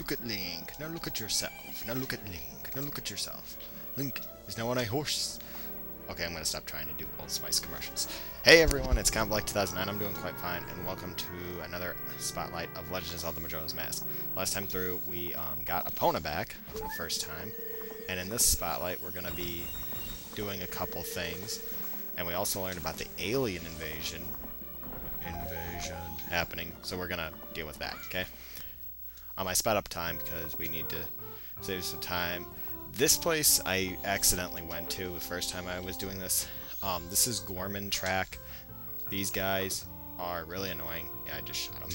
Look at Link. Now look at yourself. Now look at Link. Now look at yourself. Link is now on a horse. Okay, I'm gonna stop trying to do Old Spice commercials. Hey everyone, it's Black 2009. I'm doing quite fine, and welcome to another spotlight of Legend of Zelda Majora's Mask. Last time through, we got Epona back for the first time, and in this spotlight, we're gonna be doing a couple things, and we also learned about the alien invasion happening. So we're gonna deal with that. Okay. I sped up time because we need to save some time. This place I accidentally went to the first time I was doing this. This is Gorman Track. These guys are really annoying. Yeah, I just shot them.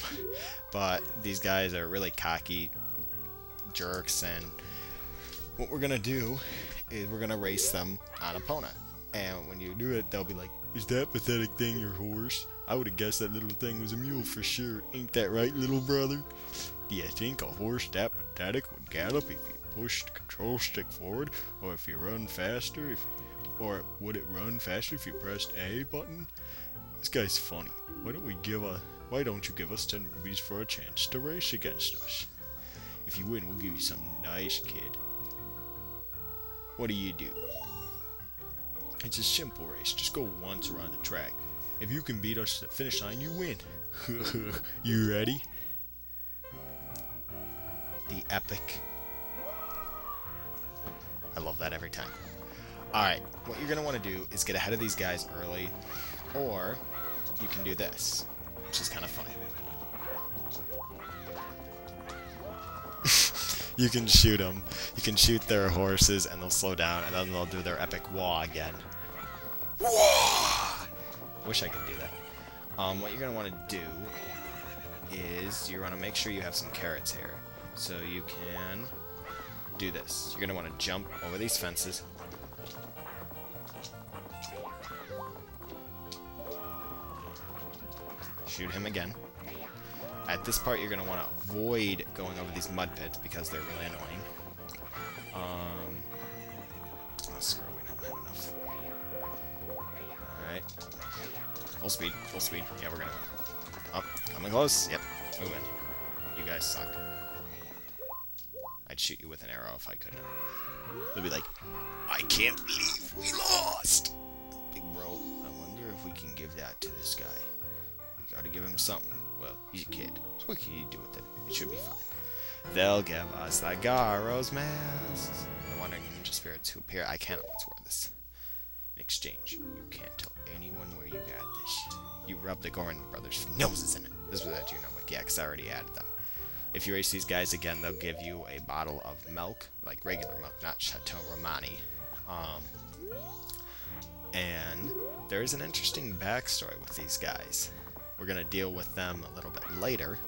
But these guys are really cocky jerks, and what we're gonna do is we're gonna race them on Epona. And when you do it, they'll be like, "Is that pathetic thing your horse? I would have guessed that little thing was a mule for sure. Ain't that right, little brother? Do you think a horse that pathetic would gallop if you pushed the control stick forward, or if you run faster? Or would it run faster if you pressed A button? This guy's funny. Why don't you give us 10 rubies for a chance to race against us? If you win, we'll give you something nice, kid. What do you do? It's a simple race. Just go once around the track. If you can beat us to the finish line, you win." You ready? The epic. I love that every time. Alright, what you're going to want to do is get ahead of these guys early, or you can do this, which is kind of funny. You can shoot them. You can shoot their horses and they'll slow down, and then they'll do their epic wah again. Wah! Wish I could do that. What you're going to want to do is you want to make sure you have some carrots here. So you can do this. You're going to want to jump over these fences. Shoot him again. At this part, you're going to want to avoid going over these mud pits because they're really annoying. Oh, screw it, we don't have enough. Alright. Full speed, full speed. Yeah, we're going to win. Oh, coming close. Yep, we win. You guys suck. I'd shoot you with an arrow if I couldn't. They'll be like, "I can't believe we lost!" Big bro, I wonder if we can give that to this guy. We gotta give him something. Well, he's a kid, so what can you do with it? It should be fine. They'll give us the Garo's masks. The wandering ninja spirits who appear. I cannot wear this. In exchange, you can't tell anyone where you got this. You rub the Gorman Brothers' noses in it. This was at your notebook, yeah, because I already added them. If you race these guys again, they'll give you a bottle of milk, like regular milk, not Chateau Romani. And there's an interesting backstory with these guys. We're going to deal with them a little bit later.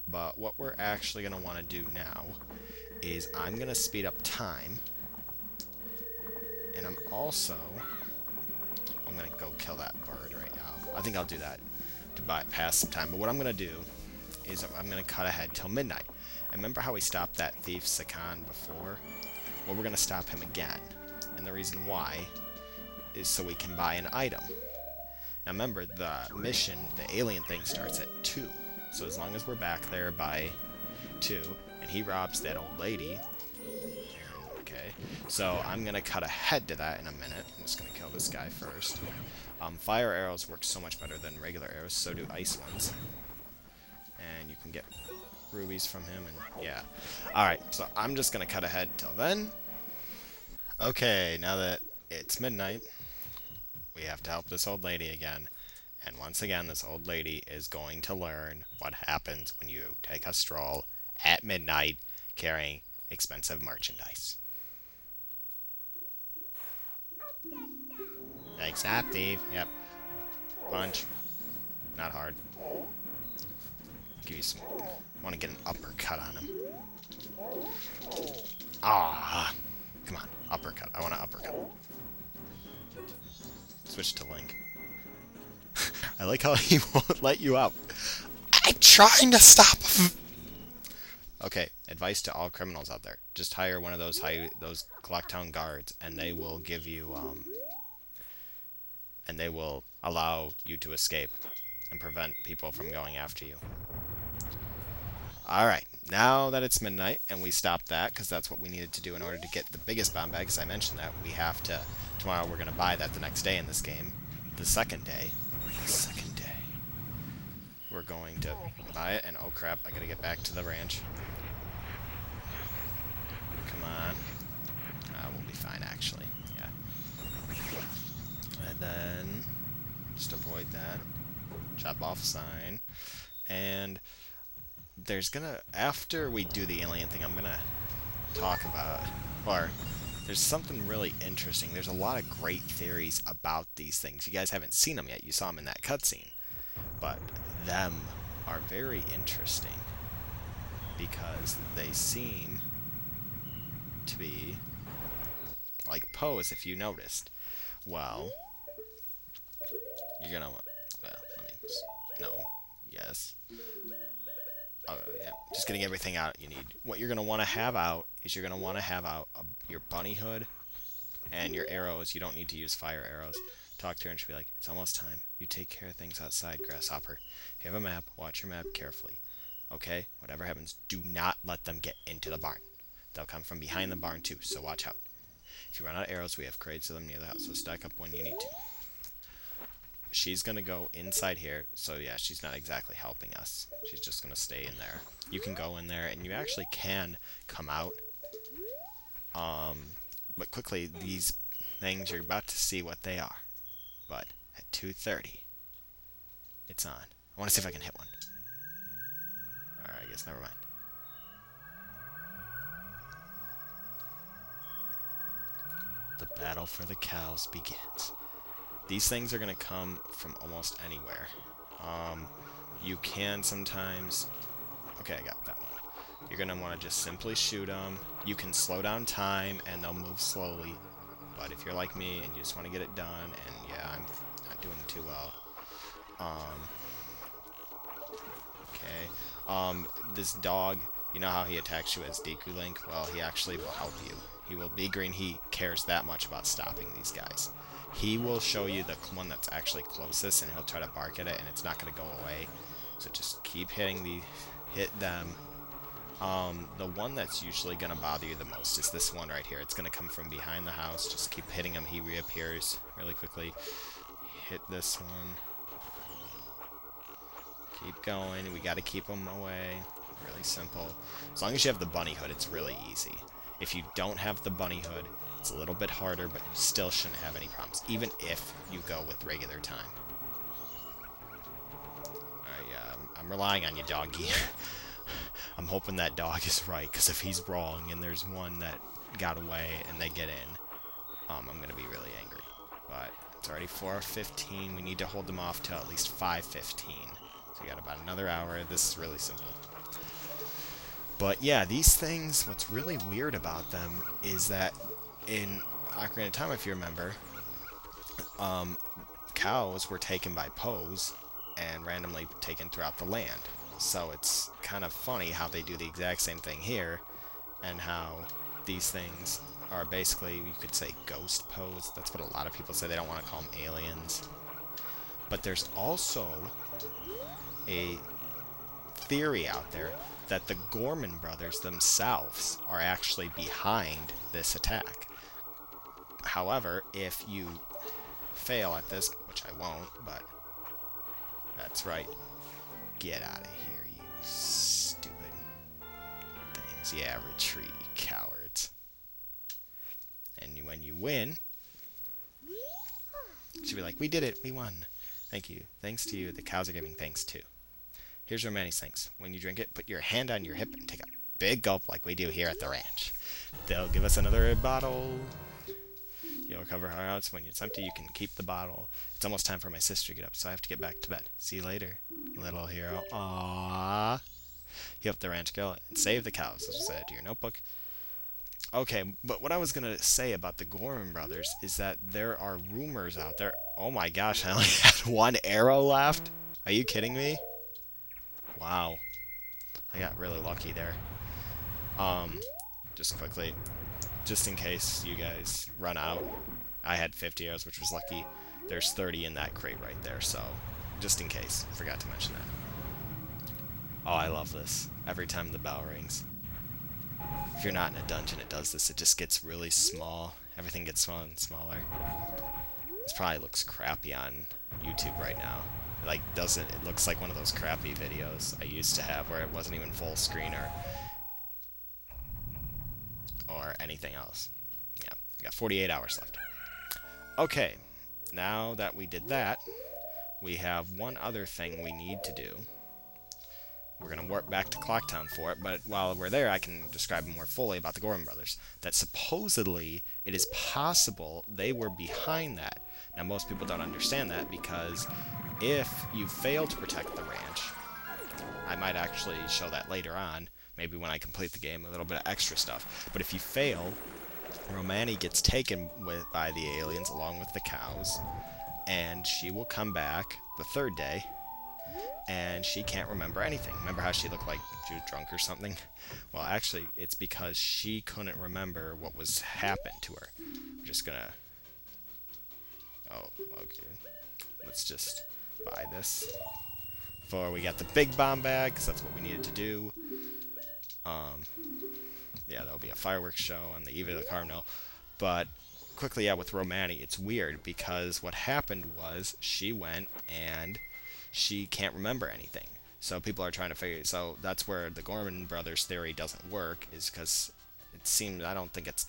But what we're actually going to want to do now is I'm going to speed up time. And I'm going to go kill that bird right now. I think I'll do that to pass some time. But what I'm going to do is I'm going to cut ahead till midnight. And remember how we stopped that thief Sakan before? Well, we're going to stop him again. And the reason why is so we can buy an item. Now remember, the mission, the alien thing, starts at 2. So as long as we're back there by 2, and he robs that old lady. Okay, so I'm going to cut ahead to that in a minute. I'm just going to kill this guy first. Fire arrows work so much better than regular arrows, so do ice ones. And you can get rubies from him, and yeah. Alright, so I'm just going to cut ahead till then. Okay, now that it's midnight, we have to help this old lady again. And once again, this old lady is going to learn what happens when you take a stroll at midnight carrying expensive merchandise. Thanks, Snap Thief. Yep. Punch. Not hard. Give you some. Want to get an uppercut on him. Ah, come on, uppercut. I want an uppercut. Switch to Link. I like how he won't let you out. I'm trying to stop him. Okay, advice to all criminals out there: just hire one of those clock town guards, and they will give you and they will allow you to escape and prevent people from going after you. Alright, now that it's midnight, and we stopped that, because that's what we needed to do in order to get the biggest bomb bag, because I mentioned that, we have to, tomorrow we're going to buy that the next day in this game. The second day, we're going to buy it, and oh crap, I gotta get back to the ranch. Come on. We'll be fine, actually. Yeah. And then, just avoid that. Chop off sign. And there's gonna, after we do the alien thing, I'm gonna talk about, or there's something really interesting. There's a lot of great theories about these things. You guys haven't seen them yet. You saw them in that cutscene. But them are very interesting because they seem to be like pose, if you noticed. Well, you're gonna, well, let me, no, yes. Oh, yeah, just getting everything out you need. What you're gonna want to have out is you're gonna want to have out your bunny hood and your arrows. You don't need to use fire arrows. Talk to her and she'll be like, it's almost time. You take care of things outside, Grasshopper. If you have a map, watch your map carefully. Okay? Whatever happens, do not let them get into the barn. They'll come from behind the barn too, so watch out. If you run out of arrows, we have crates of them near the house, so stack up when you need to. She's gonna go inside here, so yeah, she's not exactly helping us. She's just gonna stay in there. You can go in there, and you actually can come out. But quickly, these things, you're about to see what they are. But at 2:30, it's on. I want to see if I can hit one. Alright, I guess never mind. The battle for the cows begins. These things are going to come from almost anywhere. You can sometimes... Okay, I got that one. You're going to want to just simply shoot them. You can slow down time, and they'll move slowly. But if you're like me, and you just want to get it done, and yeah, I'm not doing too well. Okay. This dog, you know how he attacks you as Deku Link? Well, he actually will help you. He will be green. He cares that much about stopping these guys. He will show you the one that's actually closest, and he'll try to bark at it, and it's not going to go away. So just keep hitting hit them. The one that's usually going to bother you the most is this one right here. It's going to come from behind the house. Just keep hitting him. He reappears really quickly. Hit this one. Keep going. We got to keep him away. Really simple. As long as you have the bunny hood, it's really easy. If you don't have the bunny hood, it's a little bit harder, but you still shouldn't have any problems, even if you go with regular time. Alright, I'm relying on you, doggy. I'm hoping that dog is right, because if he's wrong and there's one that got away and they get in, I'm going to be really angry. But it's already 4:15. We need to hold them off till at least 5:15. So we got about another hour. This is really simple. But yeah, these things, what's really weird about them is that in Ocarina of Time, if you remember, cows were taken by Pose and randomly taken throughout the land. So it's kind of funny how they do the exact same thing here, and how these things are basically, you could say, ghost Pose. That's what a lot of people say. They don't want to call them aliens. But there's also a theory out there that the Gorman brothers themselves are actually behind this attack. However, if you fail at this, which I won't, but that's right. Get out of here, you stupid things. Yeah, retreat, you cowards. And when you win, she'll be like, we did it, we won. Thank you. Thanks to you, the cows are giving thanks too. Here's Romani's thanks. When you drink it, put your hand on your hip and take a big gulp like we do here at the ranch. They'll give us another bottle. You'll recover our outs. When it's empty, you can keep the bottle. It's almost time for my sister to get up, so I have to get back to bed. See you later, little hero. Aww. Heal up the ranch girl and save the cows. Let's just add it to your notebook. Okay, but what I was going to say about the Gorman brothers is that there are rumors out there. Oh my gosh, I only had one arrow left? Are you kidding me? Wow. I got really lucky there. Just quickly, just in case you guys run out, I had 50 arrows, which was lucky. There's 30 in that crate right there, so just in case. Forgot to mention Oh, I love this. Every time the bell rings. If you're not in a dungeon, it does this. It just gets really small. Everything gets smaller and smaller. This probably looks crappy on YouTube right now. Like, doesn't it looks like one of those crappy videos I used to have where it wasn't even full screen or anything else. Yeah, I got 48 hours left. Okay, now that we did that, we have one other thing we need to do. We're going to warp back to Clocktown for it, but while we're there, I can describe more fully about the Gorman Brothers. That supposedly, it is possible they were behind that. Now, most people don't understand that because if you fail to protect the ranch, I might actually show that later on, maybe when I complete the game, a little bit of extra stuff. But if you fail, Romani gets taken by the aliens along with the cows, and she will come back the third day, and she can't remember anything. Remember how she looked like she was drunk or something? Well, actually, it's because she couldn't remember what was happened to her. I'm just gonna... Oh, okay. Let's just buy this. Before we got the big bomb bag, because that's what we needed to do. Yeah, there'll be a fireworks show on the eve of the carnival. But quickly, yeah, with Romani, it's weird because what happened was she went and she can't remember anything. So people are trying to figure. So that's where the Gorman Brothers theory doesn't work, is because it seems, I don't think it's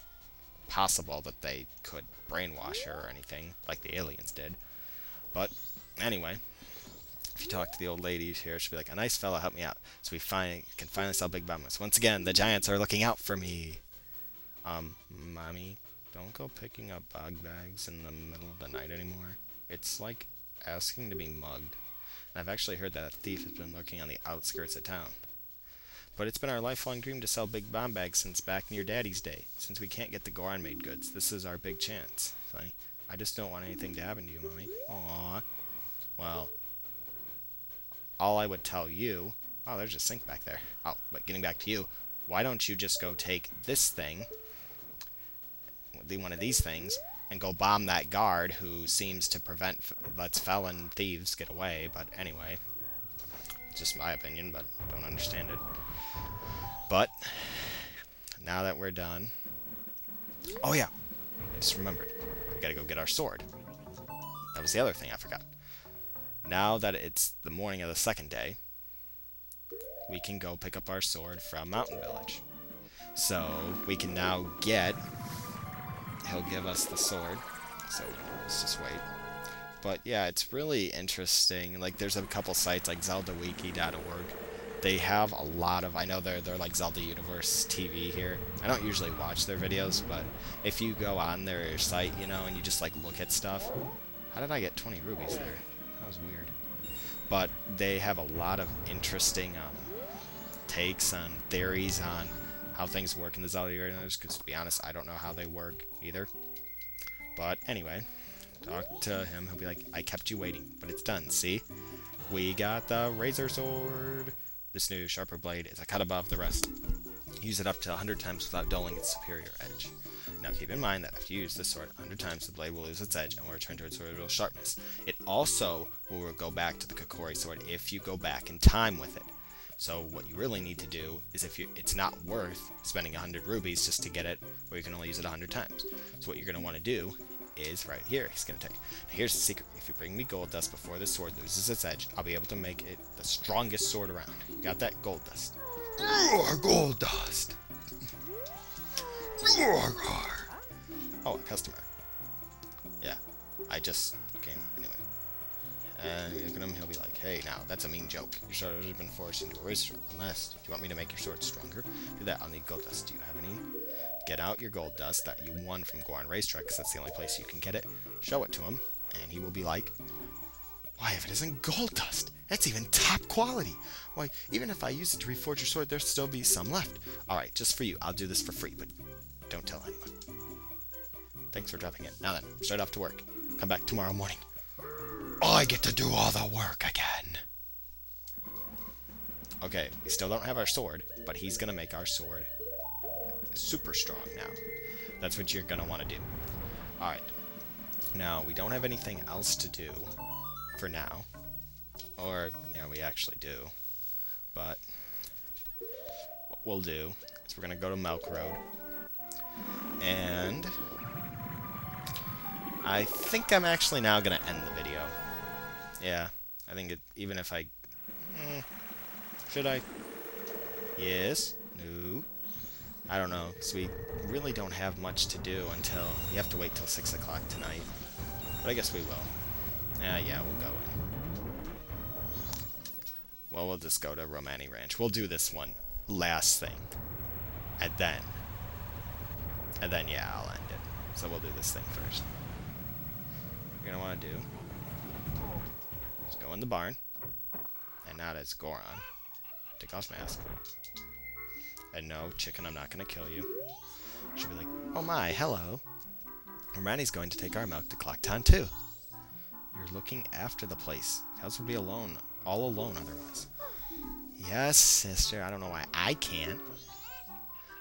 possible that they could brainwash her or anything like the aliens did. But anyway, if you talk to the old ladies here, she'll be like, "A nice fella, help me out." So we can finally sell big bombs. Once again, the giants are looking out for me. Mommy, don't go picking up bug bags in the middle of the night anymore. It's like asking to be mugged. And I've actually heard that a thief has been lurking on the outskirts of town. But it's been our lifelong dream to sell big bomb bags since back in your daddy's day. Since we can't get the Goron made goods, this is our big chance. Sonny, I just don't want anything to happen to you, Mommy. Aww. Well, all I would tell you... Oh, there's a sink back there. Oh, but getting back to you, why don't you just go take this thing, one of these things, and go bomb that guard who seems to lets felon thieves get away. But anyway, it's just my opinion, but don't understand it. But now that we're done... Oh yeah, I just remembered. We gotta go get our sword. That was the other thing I forgot. Now that it's the morning of the second day, we can go pick up our sword from Mountain Village. So we can now get... He'll give us the sword. So let's just wait. But yeah, it's really interesting. Like, there's a couple sites like ZeldaWiki.org. They have a lot of... I know they're like Zelda Universe TV here. I don't usually watch their videos, but if you go on their site, you know, and you just like look at stuff... How did I get 20 rubies there? That was weird. But they have a lot of interesting takes on theories on how things work in the Zelda universe, because to be honest, I don't know how they work either. But anyway, talk to him, he'll be like, "I kept you waiting, but it's done, see? We got the Razor Sword. This new sharper blade is a cut above the rest. Use it up to 100 times without dulling its superior edge. Now keep in mind that if you use this sword 100 times, the blade will lose its edge and will return to its original sharpness. It also will go back to the Kokori sword if you go back in time with it. So what you really need to do is, it's not worth spending 100 rubies just to get it where you can only use it 100 times. So what you're going to want to do is right here. He's going to take. Now here's the secret. If you bring me gold dust before this sword loses its edge, I'll be able to make it the strongest sword around. You got that? Gold dust. Gold dust. Oh, a customer. Yeah, I just came anyway. And you look at him, he'll be like, "Hey, now, that's a mean joke. Your sword has been forced into a razor stroke. Unless you want me to make your sword stronger, do that. I'll need gold dust. Do you have any? Get out your gold dust that you won from Gorman Racetrack, because that's the only place you can get it. Show it to him, and he will be like, why, if it isn't gold dust, that's even top quality. Why, even if I use it to reforge your sword, there'll still be some left. Alright, just for you. I'll do this for free, but don't tell anyone. Thanks for dropping in. Now then, start off to work. Come back tomorrow morning. I get to do all the work again." Okay, we still don't have our sword, but he's gonna make our sword super strong now. That's what you're gonna want to do. Alright. Now, we don't have anything else to do for now. Or, yeah, we actually do. But what we'll do is we're going to go to Milk Road. And I think I'm actually now going to end the video. Yeah, I think even if I... should I? Yes? No? I don't know, because we really don't have much to do until... We have to wait till 6 o'clock tonight. But I guess we will. Yeah, we'll go in. Well, we'll just go to Romani Ranch. We'll do this one last thing. And then, yeah, I'll end it. So we'll do this thing first. What you're going to want to do is go in the barn. And now that's Goron. Take off his mask. And no, chicken, I'm not going to kill you. She'll be like, oh my, hello. Romani's going to take our milk to Clocktown too. You're looking after the place. Cows would be alone, all alone otherwise. Yes, sister, I don't know why I can't.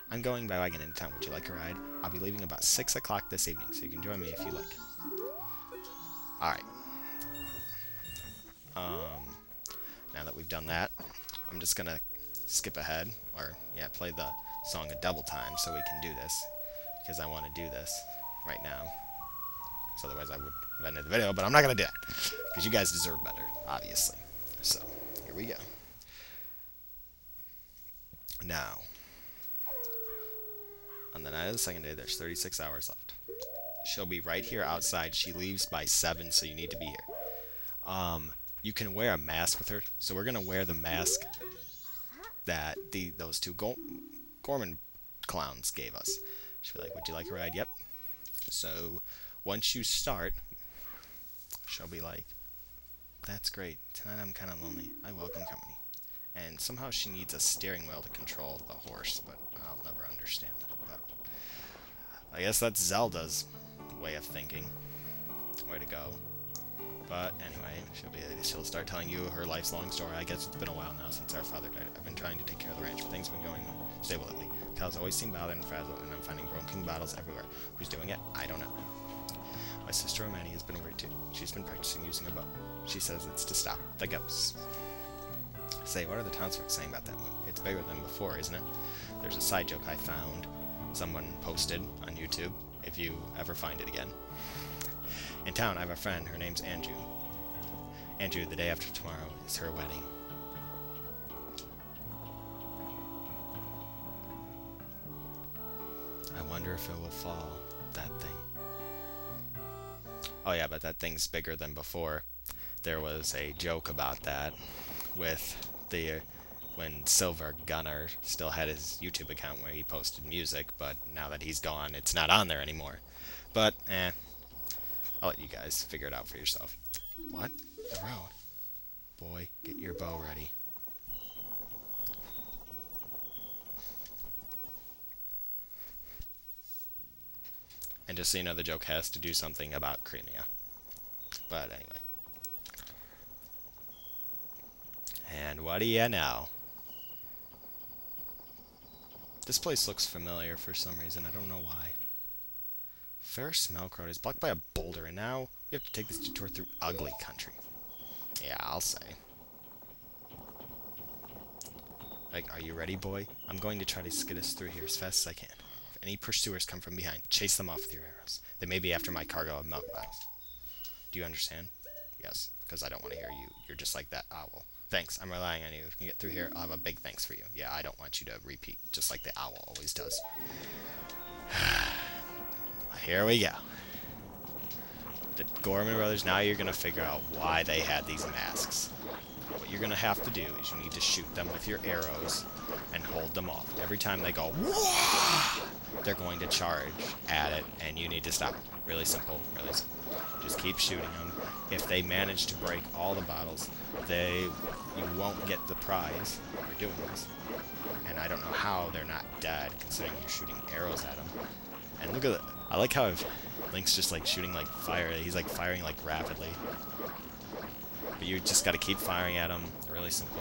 I'm going by wagon into town. Would you like a ride? I'll be leaving about 6 o'clock this evening, so you can join me if you like. Alright. Now that we've done that, I'm just gonna skip ahead, or, yeah, play the song a double time so we can do this, because I want to do this right now. So otherwise I would have ended the video, but I'm not gonna do that, because you guys deserve better, obviously. So, here we go. Now, on the night of the second day, there's 36 hours left. She'll be right here outside. She leaves by 7, so you need to be here. You can wear a mask with her, so we're gonna wear the mask that those two Gorman clowns gave us. She'll be like, would you like a ride? Yep. So, once you start, she'll be like, that's great. Tonight I'm kind of lonely. I welcome company. And somehow she needs a steering wheel to control the horse, but I'll never understand that. But I guess that's Zelda's way of thinking. Way to go. But anyway, she'll start telling you her life's long story. I guess it's been a while now since our father died. I've been trying to take care of the ranch, but things have been going stable lately. Cows always seem bothered and frazzled, and I'm finding broken bottles everywhere. Who's doing it? I don't know. My sister Romani has been worried too. She's been practicing using a bow. She says it's to stop the ghosts. Say, what are the townsfolk saying about that movie? It's bigger than before, isn't it? There's a side joke I found someone posted on YouTube, if you ever find it again. In town, I have a friend. Her name's Anju. Anju, the day after tomorrow is her wedding. I wonder if it will fall, that thing. Oh yeah, but that thing's bigger than before. There was a joke about that with when Silver Gunner still had his YouTube account where he posted music, but now that he's gone, it's not on there anymore. But, I'll let you guys figure it out for yourself. What? The road? Boy, get your bow ready. And just so you know, the joke has to do something about Crimea. But anyway. And what do you know? This place looks familiar for some reason. I don't know why. First Milk Road is blocked by a boulder, and now we have to take this detour through ugly country. Yeah, I'll say. Like, are you ready, boy? I'm going to try to skid us through here as fast as I can. If any pursuers come from behind, chase them off with your arrows. They may be after my cargo of milk bottles. Do you understand? Yes, because I don't want to hear you. You're just like that owl. Thanks, I'm relying on you. If you can get through here, I'll have a big thanks for you. Yeah, I don't want you to repeat, just like the owl always does. Here we go. The Gorman Brothers, now you're going to figure out why they had these masks. What you're going to have to do is you need to shoot them with your arrows and hold them off. Every time they go, whoa, they're going to charge at it, and you need to stop. Really simple, really simple. Just keep shooting them. If they manage to break all the bottles, you won't get the prize for doing this. And I don't know how they're not dead, considering you're shooting arrows at them. And look at it. I like how Link's just like shooting like fire. He's like firing like rapidly. But you just got to keep firing at them. Really simple.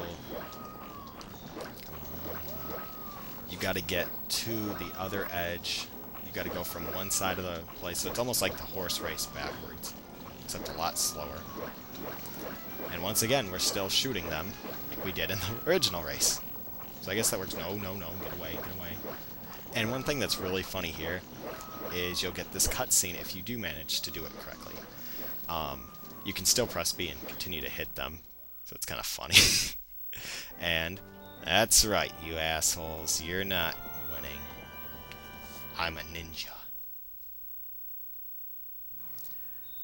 You got to get to the other edge. You got to go from one side of the place. So it's almost like the horse race backwards, except a lot slower. And once again, we're still shooting them. Like, like we did in the original race. So I guess that works. No, no, no, get away, get away. And one thing that's really funny here is you'll get this cutscene if you do manage to do it correctly. You can still press B and continue to hit them, so it's kind of funny. And that's right, you assholes, you're not winning. I'm a ninja.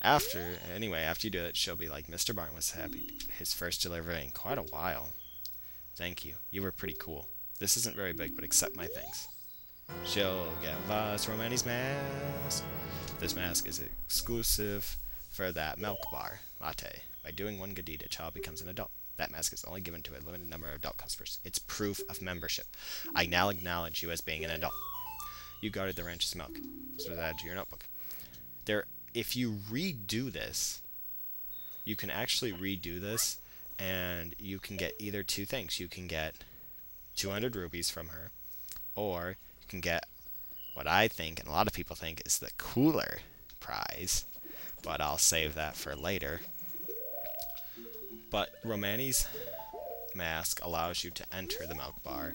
After you do it, she'll be like, Mr. Barn was happy. His first delivery in quite a while. Thank you. You were pretty cool. This isn't very big, but accept my thanks. She'll give us Romani's mask. This mask is exclusive for that milk bar latte. By doing one good deed, a child becomes an adult. That mask is only given to a limited number of adult customers. It's proof of membership. I now acknowledge you as being an adult. You guarded the ranch's milk. This was added to your notebook. If you redo this, you can actually redo this, and you can get either two things. You can get 200 rupees from her, or you can get what I think, and a lot of people think, is the cooler prize, but I'll save that for later. But Romani's mask allows you to enter the milk bar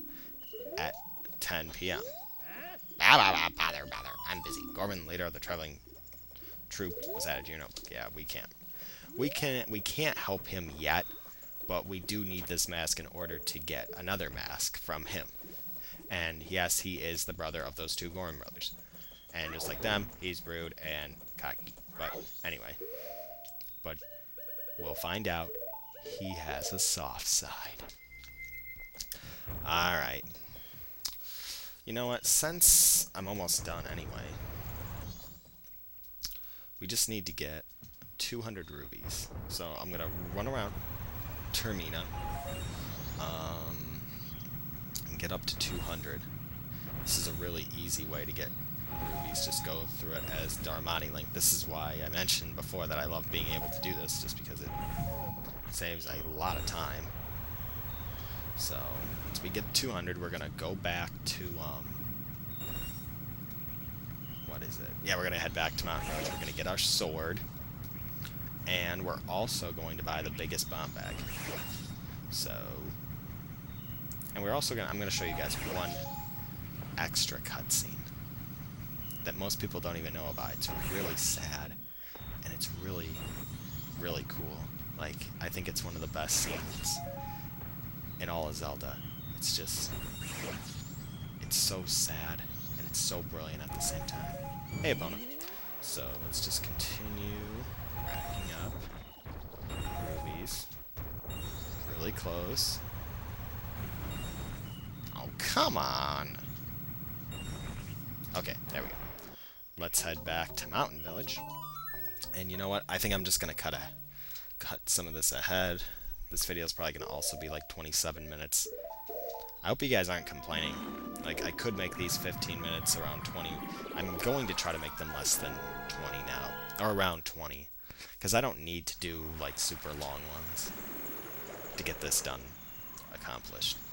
at 10 p.m. Bother. I'm busy. Gorman, leader of the traveling troop, was added to your notebook. Yeah, we can't help him yet, but we do need this mask in order to get another mask from him. And yes, he is the brother of those two Gorman brothers. And just like them, he's rude and cocky. But anyway, we'll find out he has a soft side. Alright. You know what? Since I'm almost done anyway, we just need to get 200 rubies. So I'm going to run around Termina and get up to 200. This is a really easy way to get rubies. Just go through it as Romani Link. This is why I mentioned before that I love being able to do this, just because it saves a lot of time. So once we get 200, we're going to go back to what is it? Yeah, we're going to head back to Mountain Ranch. We're going to get our sword. And we're also going to buy the biggest bomb bag. So, and we're also I'm going to show you guys one extra cutscene that most people don't even know about. It's really sad, and it's really, really cool. Like, I think it's one of the best scenes in all of Zelda. It's just, it's so sad, and it's so brilliant at the same time. Hey, Bona. So, let's just continue racking up rubies. Really close. Oh, come on! Okay, there we go. Let's head back to Mountain Village. And you know what? I think I'm just gonna cut some of this ahead. This video is probably gonna also be like 27 minutes. I hope you guys aren't complaining. Like, I could make these 15 minutes around 20. I'm going to try to make them less than 20 now, or around 20, because I don't need to do like super long ones to get this done,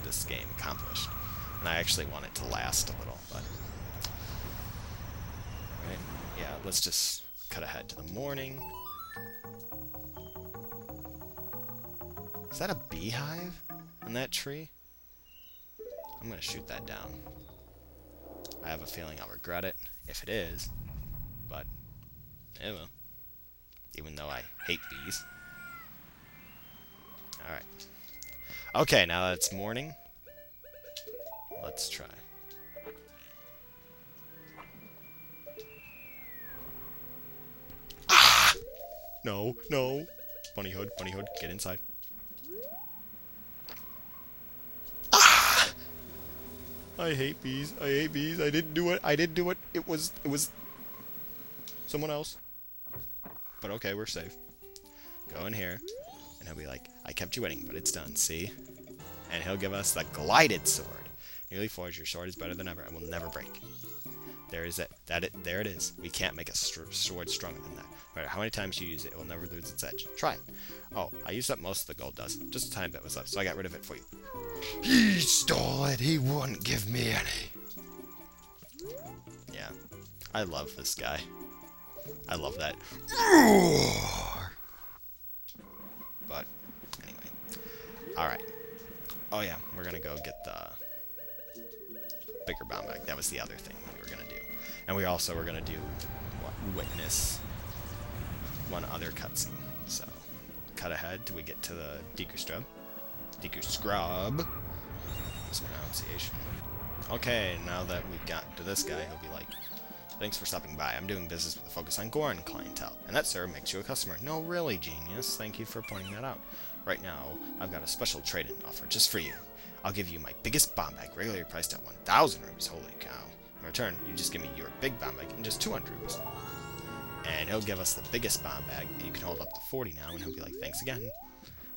this game accomplished. And I actually want it to last a little, but right? Yeah, let's just cut ahead to the morning. Is that a beehive in that tree? I'm gonna shoot that down. I have a feeling I'll regret it if it is, but it will. Even though I hate bees. Alright. Okay, now that it's morning, let's try. Ah! No, no. Bunny hood, get inside. Ah! I hate bees. I hate bees. I didn't do it. It was someone else. But okay, we're safe. Go in here, and he'll be like, I kept you waiting, but it's done, see? And he'll give us the glided sword. Newly forged, your sword is better than ever and will never break. There is it. There it is. We can't make a sword stronger than that. No matter how many times you use it, it will never lose its edge. Try it. Oh, I used up most of the gold dust. Just a tiny bit was left, so I got rid of it for you. He stole it. He wouldn't give me any. Yeah. I love this guy. I love that. But, anyway. Alright. Oh yeah, we're gonna go get the bigger bomb bag. That was the other thing we were gonna do. And we also were gonna do witness one other cutscene. So, cut ahead till we get to the Deku Scrub. Deku Scrub. Mispronunciation. Okay, now that we've got to this guy, he'll be like, thanks for stopping by. I'm doing business with a focus on Goron clientele. And that, sir, makes you a customer. No, really, genius. Thank you for pointing that out. Right now, I've got a special trade-in offer just for you. I'll give you my biggest bomb bag, regularly priced at 1,000 rupees. Holy cow. In return, you just give me your big bomb bag and just 200 rupees. And he'll give us the biggest bomb bag, and you can hold up to 40 now, and he'll be like, thanks again.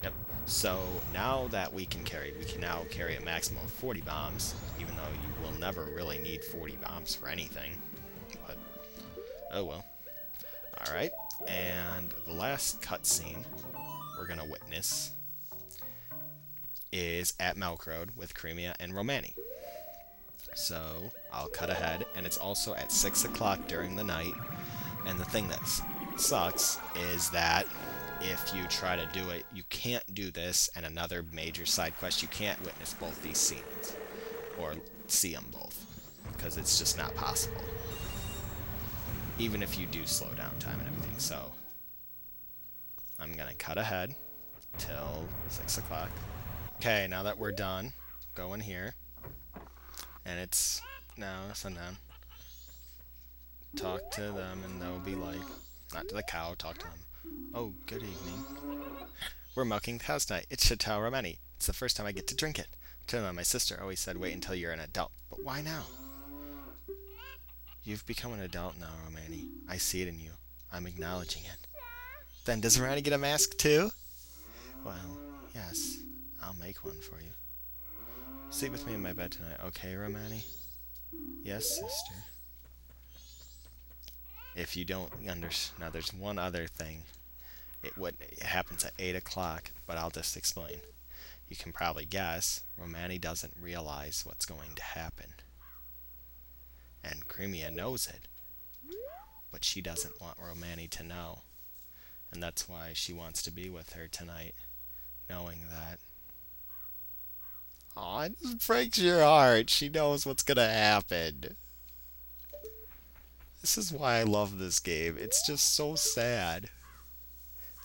Yep. So, now that we can now carry a maximum of 40 bombs, even though you will never really need 40 bombs for anything. But, oh well. Alright, and the last cutscene we're gonna witness is at Milk Road with Cremia and Romani. So, I'll cut ahead, and it's also at 6 o'clock during the night, and the thing that sucks is that if you try to do it, you can't do this and another major side quest. You can't witness both these scenes, or see them both, because it's just not possible. Even if you do slow down time and everything, so I'm gonna cut ahead till 6 o'clock. Okay, now that we're done, go in here, and it's now sundown. Talk to them, and they'll be like, not to the cow, talk to them. Oh, good evening. We're milking cows tonight. It's Chateau Romani. It's the first time I get to drink it. Tell them my sister always said wait until you're an adult. But why now? You've become an adult now, Romani. I see it in you. I'm acknowledging it. Then does Romani get a mask too? Well, yes. I'll make one for you. Sleep with me in my bed tonight, okay, Romani? Yes, sister. If you don't understand, now there's one other thing. It happens at 8 o'clock, but I'll just explain. You can probably guess, Romani doesn't realize what's going to happen. And Cremia knows it. But she doesn't want Romani to know. And that's why she wants to be with her tonight, knowing that. Aw, it just breaks your heart. She knows what's gonna happen. This is why I love this game. It's just so sad.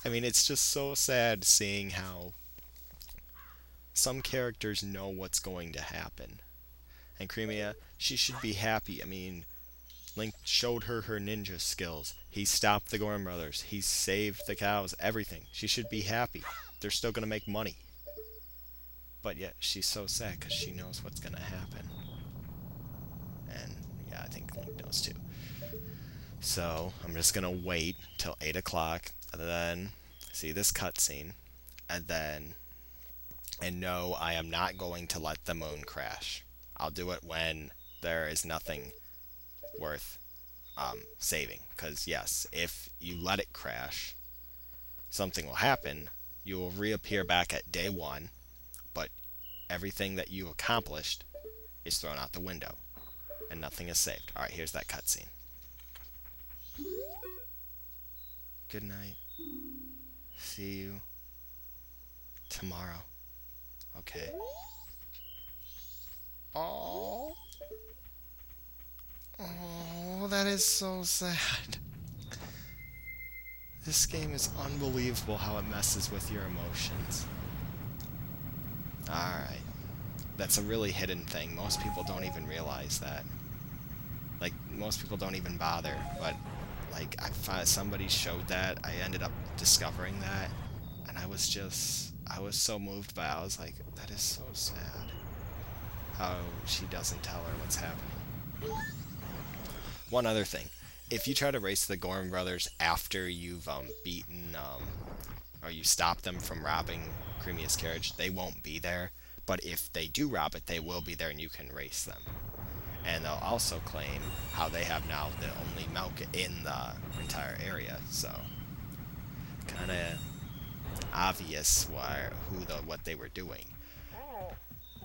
I mean, it's just so sad seeing how some characters know what's going to happen. And Cremia, she should be happy. I mean, Link showed her her ninja skills. He stopped the Gorman Brothers. He saved the cows, everything. She should be happy. They're still going to make money. But yet, she's so sad because she knows what's going to happen. And, yeah, I think Link knows too. So, I'm just going to wait till 8 o'clock, and then see this cutscene, and no, I am not going to let the moon crash. I'll do it when there is nothing worth saving. Because, yes, if you let it crash, something will happen. You will reappear back at day 1, but everything that you accomplished is thrown out the window, and nothing is saved. Alright, here's that cutscene. Good night. See you tomorrow. Okay. Oh. Oh, that is so sad. This game is unbelievable how it messes with your emotions. Alright. That's a really hidden thing. Most people don't even realize that. Like, most people don't even bother, but like, somebody showed that, I ended up discovering that, and I was so moved by it. I was like, that is so sad. How she doesn't tell her what's happening. One other thing. If you try to race the Gorman Brothers after you've beaten, or you stop them from robbing Cremia's carriage, they won't be there. But if they do rob it, they will be there and you can race them. And they'll also claim how they have now the only milk in the entire area, so kind of obvious what they were doing.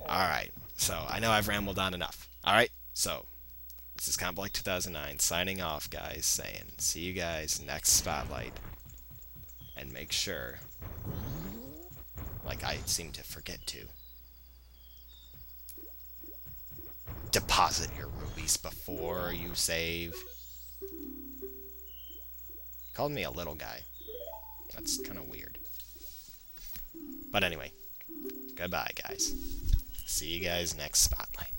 Alright, so I know I've rambled on enough. Alright, so this is Comp Like 2009 signing off, guys, saying see you guys next Spotlight. And make sure, like I seem to forget to, deposit your rubies before you save. Called me a little guy. That's kind of weird. But anyway, goodbye, guys. See you guys next Spotlight.